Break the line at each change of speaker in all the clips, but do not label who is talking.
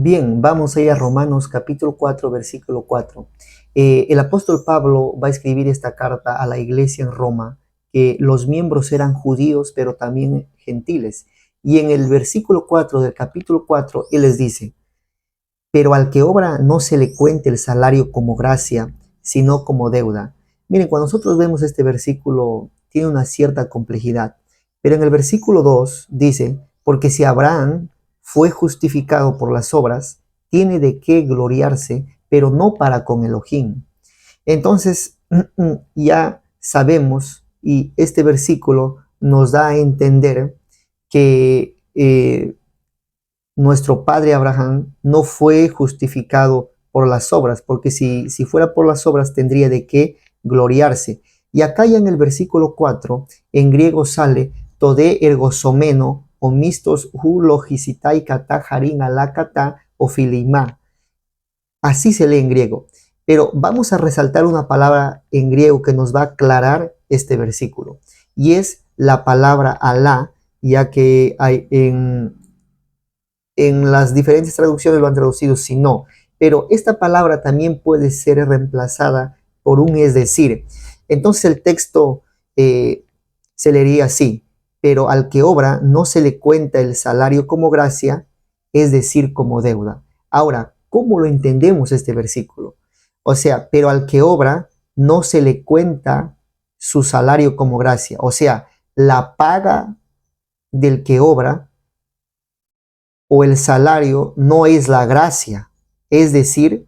Bien, vamos a ir a Romanos capítulo 4, versículo 4. El apóstol Pablo va a escribir esta carta a la iglesia en Roma, que los miembros eran judíos, pero también gentiles. Y en el versículo 4 del capítulo 4, él les dice, pero al que obra no se le cuente el salario como gracia, sino como deuda. Miren, cuando nosotros vemos este versículo, tiene una cierta complejidad. Pero en el versículo 2 dice, porque si Abraham fue justificado por las obras, tiene de qué gloriarse, pero no para con Elohim. Entonces, ya sabemos, y este versículo nos da a entender que nuestro padre Abraham no fue justificado por las obras, porque si fuera por las obras tendría de qué gloriarse. Y acá ya en el versículo 4, en griego sale tode ergosomeno o mistos hu logisitai kata harin alakata o filima. Así se lee en griego. Pero vamos a resaltar una palabra en griego que nos va a aclarar este versículo. Y es la palabra alá, ya que hay en las diferentes traducciones lo han traducido sino, pero esta palabra también puede ser reemplazada por un es decir. Entonces el texto se leería así, pero al que obra no se le cuenta el salario como gracia, es decir, como deuda. Ahora, ¿cómo lo entendemos este versículo? O sea, pero al que obra no se le cuenta su salario como gracia. O sea, la paga del que obra o el salario no es la gracia, es decir,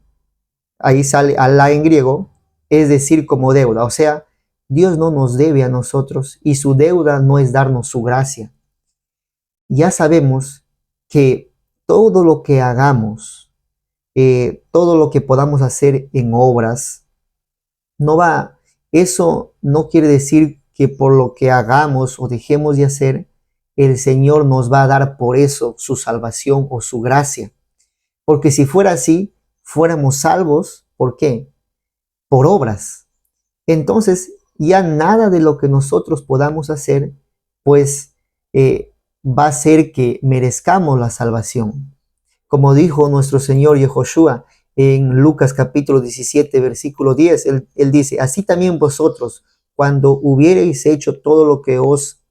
ahí sale alá en griego, es decir, como deuda. O sea, Dios no nos debe a nosotros y su deuda no es darnos su gracia. Ya sabemos que todo lo que hagamos, todo lo que podamos hacer en obras, no va, eso no quiere decir que por lo que hagamos o dejemos de hacer, el Señor nos va a dar por eso su salvación o su gracia. Porque si fuera así, fuéramos salvos, ¿por qué? Por obras. Entonces, ya nada de lo que nosotros podamos hacer, pues va a ser que merezcamos la salvación. Como dijo nuestro Señor Yehoshua en Lucas capítulo 17, versículo 10, él dice, así también vosotros, cuando hubiereis hecho todo lo que os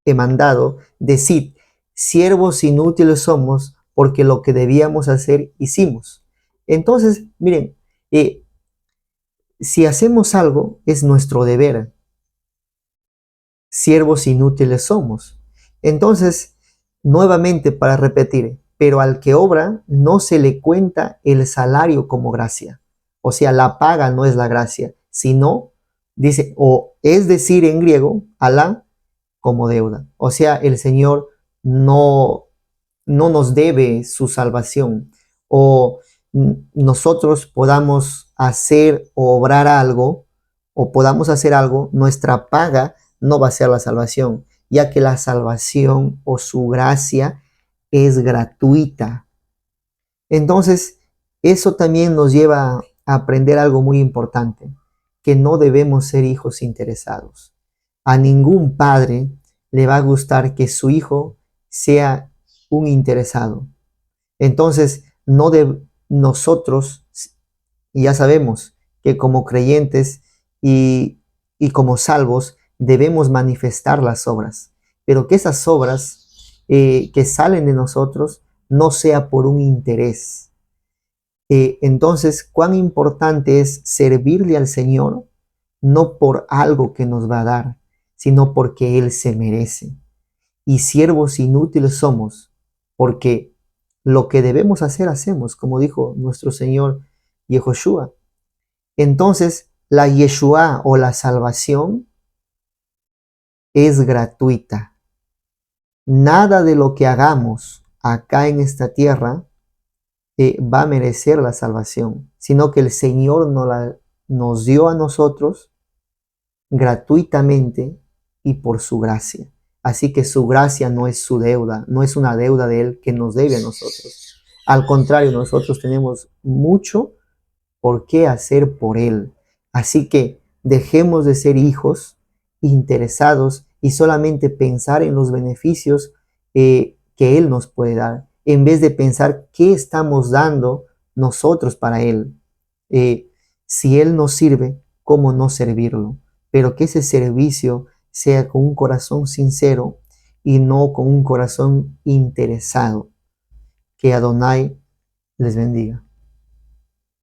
he mandado, decid, siervos inútiles somos, porque lo que debíamos hacer hicimos. Entonces, miren, si hacemos algo, es nuestro deber. Siervos inútiles somos. Entonces, nuevamente para repetir, pero al que obra no se le cuenta el salario como gracia. O sea, la paga no es la gracia, sino, dice, o es decir en griego, alá, como deuda. O sea, el Señor no nos debe su salvación o nosotros podamos hacer o obrar algo o podamos hacer algo, nuestra paga no va a ser la salvación, ya que la salvación o su gracia es gratuita. Entonces, eso también nos lleva a aprender algo muy importante, que no debemos ser hijos interesados. A ningún padre le va a gustar que su hijo sea un interesado. Entonces, no de nosotros, ya sabemos que como creyentes y como salvos debemos manifestar las obras, pero que esas obras que salen de nosotros no sea por un interés. Entonces, cuán importante es servirle al Señor, no por algo que nos va a dar, sino porque Él se merece. Y siervos inútiles somos, porque lo que debemos hacer, hacemos, como dijo nuestro Señor Yehoshua. Entonces, la Yeshua o la salvación es gratuita. Nada de lo que hagamos acá en esta tierra va a merecer la salvación, sino que el Señor nos dio a nosotros gratuitamente y por su gracia. Así que su gracia no es su deuda, no es una deuda de Él que nos debe a nosotros. Al contrario, nosotros tenemos mucho por qué hacer por Él. Así que dejemos de ser hijos interesados y solamente pensar en los beneficios que Él nos puede dar en vez de pensar qué estamos dando nosotros para Él. Si Él nos sirve, ¿cómo no servirlo? Pero que ese servicio sea con un corazón sincero y no con un corazón interesado. Que Adonai les bendiga.